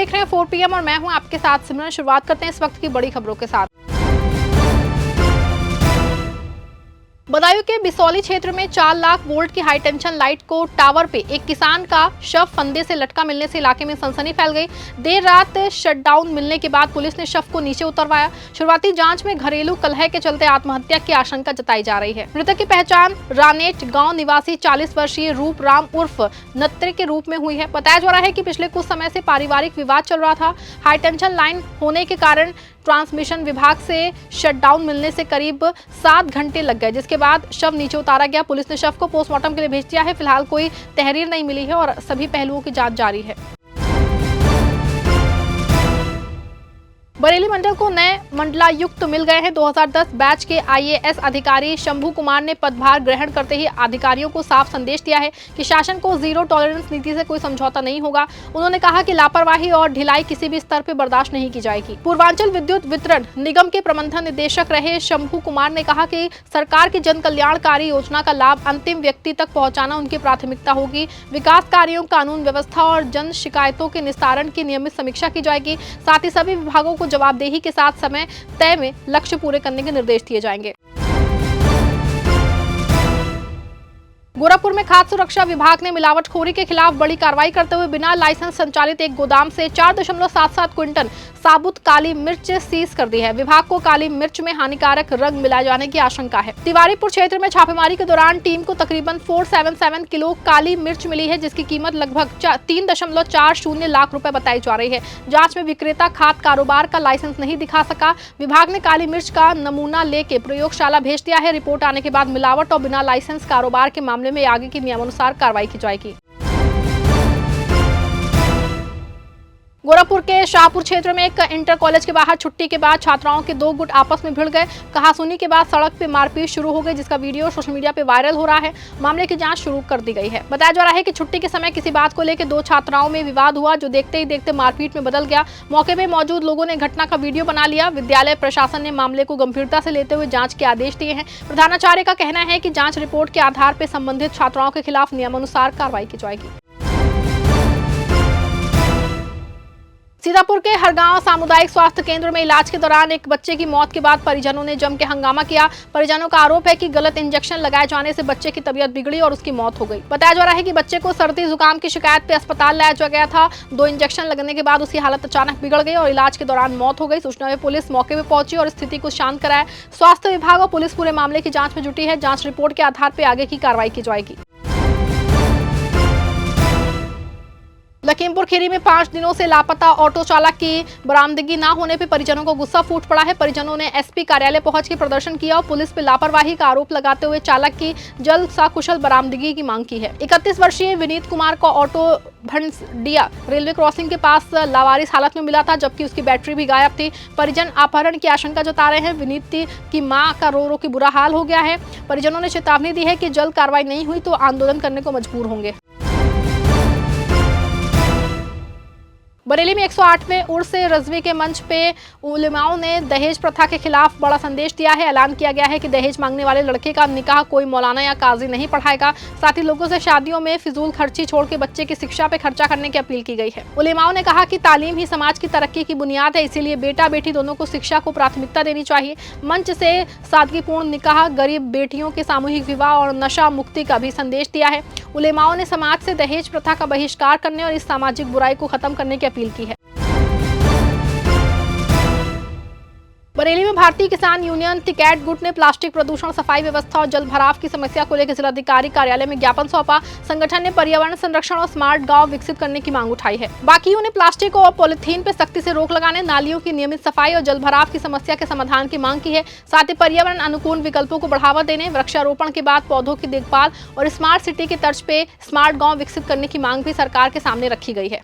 देख रहे हैं 4 PM और मैं हूं आपके साथ सिमरन। शुरुआत करते हैं इस वक्त की बड़ी खबरों के साथ। बदायूं के बिसौली क्षेत्र में 4 लाख वोल्ट की हाई टेंशन लाइट को टावर पे एक किसान का शव फंदे से लटका मिलने से इलाके में सनसनी फैल गई। देर रात शटडाउन मिलने के बाद पुलिस ने शव को नीचे उतरवाया। शुरुआती जांच में घरेलू कलह के चलते आत्महत्या की आशंका जताई जा रही है। मृतक की पहचान रानेट गांव निवासी 40 वर्षीय रूप राम उर्फ नत्रे के रूप में हुई है। बताया जा रहा है कि पिछले कुछ समय से पारिवारिक विवाद चल रहा था। हाई टेंशन लाइन होने के कारण ट्रांसमिशन विभाग से शटडाउन मिलने से करीब 7 घंटे लग गए, जिसके बाद शव नीचे उतारा गया। पुलिस ने शव को पोस्टमार्टम के लिए भेज दिया है। फिलहाल कोई तहरीर नहीं मिली है और सभी पहलुओं की जांच जारी है। बरेली मंडल को नए मंडलायुक्त मिल गए हैं। 2010 बैच के IAS अधिकारी शंभू कुमार ने पदभार ग्रहण करते ही अधिकारियों को साफ संदेश दिया है कि शासन को जीरो टॉलरेंस नीति से कोई समझौता नहीं होगा। उन्होंने कहा कि लापरवाही और ढिलाई किसी भी स्तर पर बर्दाश्त नहीं की जाएगी। पूर्वांचल विद्युत वितरण निगम के प्रबंध निदेशक रहे शंभू कुमार ने कहा कि सरकार की जन कल्याणकारी योजना का लाभ अंतिम व्यक्ति तक पहुँचाना उनकी प्राथमिकता होगी। विकास कार्यों, कानून व्यवस्था और जन शिकायतों के निस्तारण की नियमित समीक्षा की जाएगी। साथ ही सभी विभागों को जवाबदेही के साथ समय तय में लक्ष्य पूरे करने के निर्देश दिए जाएंगे। गोरखपुर में खाद्य सुरक्षा विभाग ने मिलावटखोरी के खिलाफ बड़ी कार्रवाई करते हुए बिना लाइसेंस संचालित एक गोदाम से 4.77 क्विंटल साबुत काली मिर्च सीज कर दी है। विभाग को काली मिर्च में हानिकारक रंग मिलाए जाने की आशंका है। तिवारीपुर क्षेत्र में छापेमारी के दौरान टीम को तकरीबन 477 किलो काली मिर्च मिली है, जिसकी कीमत लगभग 3.40 लाख रुपए बताई जा रही है। जांच में विक्रेता खाद्य कारोबार का लाइसेंस नहीं दिखा सका। विभाग ने काली मिर्च का नमूना लेके प्रयोगशाला भेज दिया है। रिपोर्ट आने के बाद मिलावट और बिना लाइसेंस कारोबार के मामले में आगे की नियमानुसार कार्रवाई की जाएगी। गोरखपुर के शाहपुर क्षेत्र में एक इंटर कॉलेज के बाहर छुट्टी के बाद छात्राओं के 2 गुट आपस में भिड़ गए। कहासुनी के बाद सड़क पे मारपीट शुरू हो गई, जिसका वीडियो सोशल मीडिया पे वायरल हो रहा है। मामले की जांच शुरू कर दी गई है। बताया जा रहा है कि छुट्टी के समय किसी बात को लेकर 2 छात्राओं में विवाद हुआ, जो देखते ही देखते मारपीट में बदल गया। मौके पर मौजूद लोगों ने घटना का वीडियो बना लिया। विद्यालय प्रशासन ने मामले को गंभीरता से लेते हुए जाँच के आदेश दिए हैं। प्रधानाचार्य का कहना है कि जाँच रिपोर्ट के आधार पर संबंधित छात्राओं के खिलाफ नियमानुसार कार्रवाई की जाएगी। सीतापुर के हरगांव सामुदायिक स्वास्थ्य केंद्र में इलाज के दौरान एक बच्चे की मौत के बाद परिजनों ने जम के हंगामा किया। परिजनों का आरोप है कि गलत इंजेक्शन लगाए जाने से बच्चे की तबीयत बिगड़ी और उसकी मौत हो गई। बताया जा रहा है कि बच्चे को सर्दी जुकाम की शिकायत पे अस्पताल लाया गया था। 2 इंजेक्शन लगने के बाद उसकी हालत अचानक बिगड़ गई और इलाज के दौरान मौत हो गई। सूचना में पुलिस मौके पर पहुंची और स्थिति को शांत कराया। स्वास्थ्य विभाग और पुलिस पूरे मामले की जाँच में जुटी है। जाँच रिपोर्ट के आधार पर आगे की कार्रवाई की जाएगी। लखीमपुर खीरी में 5 दिनों से लापता ऑटो चालक की बरामदगी न होने पर परिजनों को गुस्सा फूट पड़ा है। परिजनों ने SP कार्यालय पहुंच के प्रदर्शन किया और पुलिस पर लापरवाही का आरोप लगाते हुए चालक की जल्द सकुशल बरामदगी की मांग की है। 31 वर्षीय विनीत कुमार को ऑटो भंसडिया रेलवे क्रॉसिंग के पास लावारिस हालत में मिला था, जबकि उसकी बैटरी भी गायब थी। परिजन अपहरण की आशंका जता रहे हैं। विनीत की मां का रो रो के बुरा हाल हो गया है। परिजनों ने चेतावनी दी है कि जल्द कार्रवाई नहीं हुई तो आंदोलन करने को मजबूर होंगे। बरेली में 108वें उर्स रज़वी के मंच पे उलेमाओं ने दहेज प्रथा के खिलाफ बड़ा संदेश दिया है। ऐलान किया गया है कि दहेज मांगने वाले लड़के का निकाह कोई मौलाना या काजी नहीं पढ़ाएगा। साथ ही लोगों से शादियों में फिजूल खर्ची छोड़ के बच्चे की शिक्षा पे खर्चा करने की अपील की गई है। उलेमाओं ने कहा कि तालीम ही समाज की तरक्की की बुनियाद है, इसीलिए बेटा बेटी दोनों को शिक्षा को प्राथमिकता देनी चाहिए। मंच से सादगीपूर्ण निकाह, गरीब बेटियों के सामूहिक विवाह और नशा मुक्ति का भी संदेश दिया है। उलेमाओं ने समाज से दहेज प्रथा का बहिष्कार करने और इस सामाजिक बुराई को खत्म करने की अपील की है। बरेली में भारतीय किसान यूनियन टिकैत गुट ने प्लास्टिक प्रदूषण, सफाई व्यवस्था और जल भराव की समस्या को लेकर जिलाधिकारी कार्यालय में ज्ञापन सौंपा। संगठन ने पर्यावरण संरक्षण और स्मार्ट गांव विकसित करने की मांग उठाई है। बाकियों ने प्लास्टिक और पॉलिथीन पर सख्ती से रोक लगाने, नालियों की नियमित सफाई और जल भराव की समस्या के समाधान की मांग की है। साथ ही पर्यावरण अनुकूल विकल्पों को बढ़ावा देने, वृक्षारोपण के बाद पौधों की देखभाल और स्मार्ट सिटी की तर्ज पे स्मार्ट गाँव विकसित करने की मांग भी सरकार के सामने रखी गई है।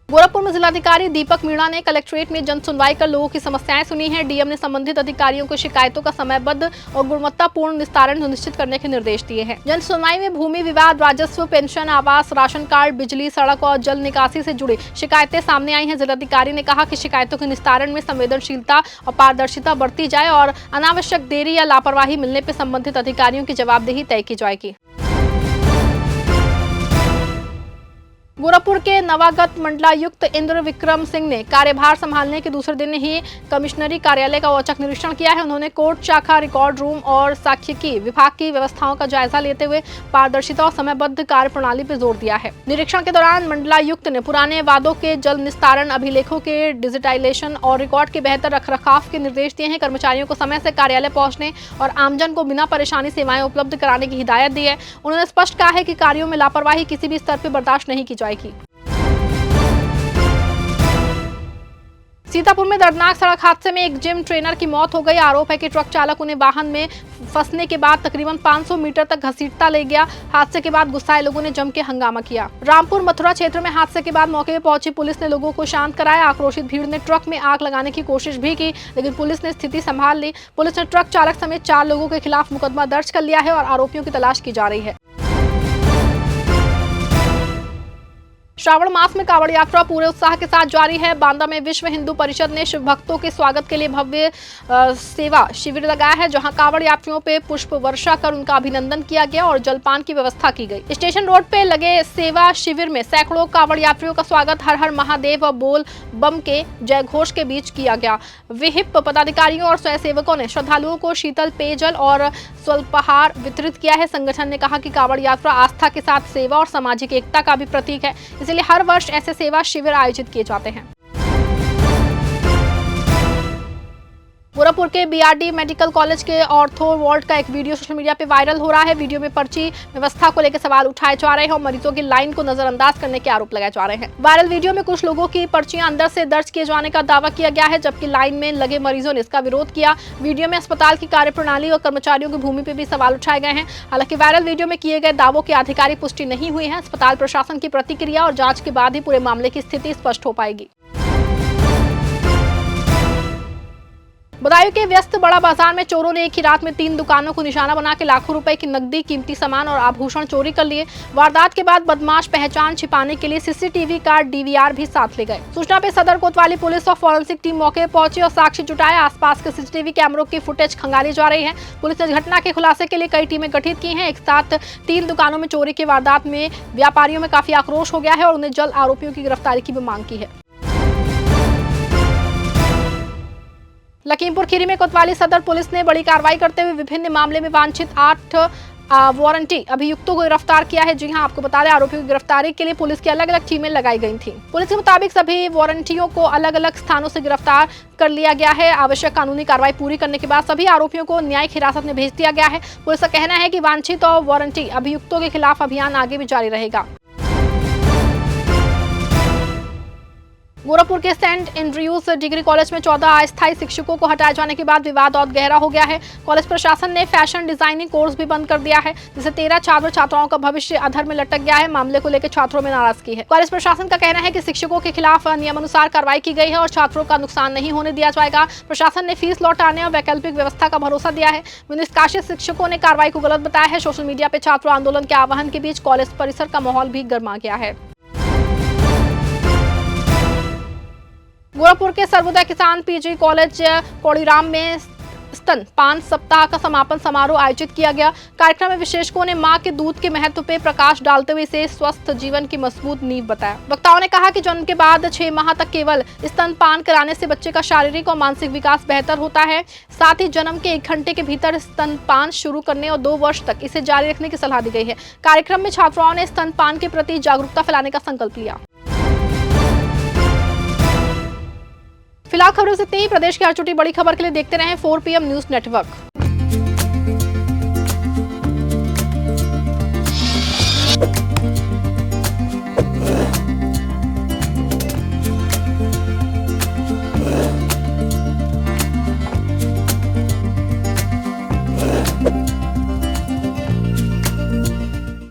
गोरखपुर में जिलाधिकारी दीपक मीणा ने कलेक्ट्रेट में जन सुनवाई कर लोगों की समस्याएं सुनी हैं। डीएम ने संबंधित अधिकारियों को शिकायतों का समयबद्ध और गुणवत्तापूर्ण निस्तारण सुनिश्चित करने के निर्देश दिए हैं। जन सुनवाई में भूमि विवाद, राजस्व, पेंशन, आवास, राशन कार्ड, बिजली, सड़क और जल निकासी से जुड़ी शिकायतें सामने आई हैं। जिलाधिकारी ने कहा कि शिकायतों के निस्तारण में संवेदनशीलता और पारदर्शिता बरती जाए और अनावश्यक देरी या लापरवाही मिलने पर संबंधित अधिकारियों की जवाबदेही तय की जाएगी। गोरखपुर के नवागत मंडलायुक्त इंद्र विक्रम सिंह ने कार्यभार संभालने के दूसरे दिन ही कमिश्नरी कार्यालय का औचक निरीक्षण किया है। उन्होंने कोर्ट शाखा, रिकॉर्ड रूम और सांख्यिकी विभाग की व्यवस्थाओं का जायजा लेते हुए पारदर्शिता और समयबद्ध कार्य प्रणाली पर जोर दिया है। निरीक्षण के दौरान मंडलायुक्त ने पुराने वादों के जल्द निस्तारण, अभिलेखों के डिजिटाइजेशन और रिकॉर्ड के बेहतर रखरखाव के निर्देश दिए हैं। कर्मचारियों को समय से कार्यालय पहुंचने और आमजन को बिना परेशानी सेवाएं उपलब्ध कराने की हिदायत दी है। उन्होंने स्पष्ट कहा है कि कार्यों में लापरवाही किसी भी स्तर पर बर्दाश्त नहीं की जाएगी। सीतापुर में दर्दनाक सड़क हादसे में एक जिम ट्रेनर की मौत हो गई। आरोप है कि ट्रक चालक उन्हें वाहन में फंसने के बाद तकरीबन 500 मीटर तक घसीटता ले गया। हादसे के बाद गुस्साए लोगों ने जम के हंगामा किया। रामपुर मथुरा क्षेत्र में हादसे के बाद मौके पर पहुंची पुलिस ने लोगों को शांत कराया। आक्रोशित भीड़ ने ट्रक में आग लगाने की कोशिश भी की, लेकिन पुलिस ने स्थिति संभाल ली। पुलिस ने ट्रक चालक समेत 4 लोगों के खिलाफ मुकदमा दर्ज कर लिया है और आरोपियों की तलाश की जा रही है। श्रावण मास में कांवड़ यात्रा पूरे उत्साह के साथ जारी है। बांदा में विश्व हिंदू परिषद ने शिव भक्तों के स्वागत के लिए भव्य सेवा शिविर लगाया है, जहां कांवड़ यात्रियों पे पुष्प वर्षा कर उनका अभिनंदन किया गया और जलपान की व्यवस्था की गई। स्टेशन रोड पे लगे सेवा शिविर में सैकड़ों कांवड़ यात्रियों का स्वागत हर हर महादेव और बोल बम के जयघोष के बीच किया गया। विहिप पदाधिकारियों और स्वयंसेवकों ने श्रद्धालुओं को शीतल पेयजल और स्वल्पाहार वितरित किया है। संगठन ने कहा कि कांवड़ यात्रा आस्था के साथ सेवा और सामाजिक एकता का भी प्रतीक है, इसलिए हर वर्ष ऐसे सेवा शिविर आयोजित किए जाते हैं। गोरखपुर के बीआरडी मेडिकल कॉलेज के ऑर्थो वार्ड का एक वीडियो सोशल मीडिया पे वायरल हो रहा है। वीडियो में पर्ची व्यवस्था को लेकर सवाल उठाए जा रहे हैं और मरीजों की लाइन को नजरअंदाज करने के आरोप लगाए जा रहे हैं। वायरल वीडियो में कुछ लोगों की पर्चियां अंदर से दर्ज किए जाने का दावा किया गया है, जबकि लाइन में लगे मरीजों ने इसका विरोध किया। वीडियो में अस्पताल की कार्यप्रणाली और कर्मचारियों की भूमि पर भी सवाल उठाए गए हैं। हालांकि वायरल वीडियो में किए गए दावों की आधिकारिक पुष्टि नहीं हुई है। अस्पताल प्रशासन की प्रतिक्रिया और जांच के बाद ही पूरे मामले की स्थिति स्पष्ट हो पाएगी। बदायूं के व्यस्त बड़ा बाजार में चोरों ने एक ही रात में 3 दुकानों को निशाना बना के लाखों रुपए की नकदी, कीमती सामान और आभूषण चोरी कर लिए। वारदात के बाद बदमाश पहचान छिपाने के लिए सीसीटीवी का डीवीआर भी साथ ले गए। सूचना पे सदर कोतवाली पुलिस और फॉरेंसिक टीम मौके पर पहुंची और साक्ष्य जुटाए। आसपास के सीसीटीवी कैमरों की फुटेज खंगाली जा रही है। पुलिस ने घटना के खुलासे के लिए कई टीमें गठित की हैं। एक साथ 3 दुकानों में चोरी की वारदात में व्यापारियों में काफी आक्रोश हो गया है और उन्हें जल्द आरोपियों की गिरफ्तारी की भी मांग की है। लखीमपुर खीरी में कोतवाली सदर पुलिस ने बड़ी कार्रवाई करते हुए विभिन्न मामले में वांछित 8 वारंटी अभियुक्तों को गिरफ्तार किया है। जी हां, आपको बता दें, आरोपियों की गिरफ्तारी के लिए पुलिस की अलग अलग टीमें लगाई गई थी। पुलिस के मुताबिक सभी वारंटियों को अलग अलग स्थानों से गिरफ्तार कर लिया गया है। आवश्यक कानूनी कार्रवाई पूरी करने के बाद सभी आरोपियों को न्यायिक हिरासत में भेज दिया गया है। पुलिस का कहना है कि वांछित और वारंटी अभियुक्तों के खिलाफ अभियान आगे भी जारी रहेगा। गोरखपुर के सेंट एंड्रयूज डिग्री कॉलेज में 14 अस्थायी शिक्षकों को हटाए जाने के बाद विवाद और गहरा हो गया है। कॉलेज प्रशासन ने फैशन डिजाइनिंग कोर्स भी बंद कर दिया है, जिससे 13 छात्र छात्राओं का भविष्य अधर में लटक गया है। मामले को लेकर छात्रों में नाराजगी है। कॉलेज प्रशासन का कहना है कि शिक्षकों के खिलाफ नियमानुसार कार्रवाई की गई है और छात्रों का नुकसान नहीं होने दिया जाएगा। प्रशासन ने फीस लौटाने और वैकल्पिक व्यवस्था का भरोसा दिया है। निष्कासित शिक्षकों ने कार्रवाई को गलत बताया है। सोशल मीडिया पर छात्र आंदोलन के आह्वान के बीच कॉलेज परिसर का माहौल भी गर्मा गया है। गोरखपुर के सर्वोदय किसान पीजी कॉलेज कोड़ीराम में स्तनपान सप्ताह का समापन समारोह आयोजित किया गया। कार्यक्रम में विशेषज्ञों ने मां के दूध के महत्व पर प्रकाश डालते हुए इसे स्वस्थ जीवन की मजबूत नींव बताया। वक्ताओं ने कहा कि जन्म के बाद 6 माह तक केवल स्तनपान कराने से बच्चे का शारीरिक और मानसिक विकास बेहतर होता है। साथ ही जन्म के 1 घंटे के भीतर स्तनपान शुरू करने और 2 वर्ष तक इसे जारी रखने की सलाह दी गई है। कार्यक्रम में छात्राओं ने स्तनपान के प्रति जागरूकता फैलाने का संकल्प लिया। फिलहाल खबरों से इतनी ही। प्रदेश की हर छोटी बड़ी खबर के लिए देखते रहें 4 PM न्यूज नेटवर्क।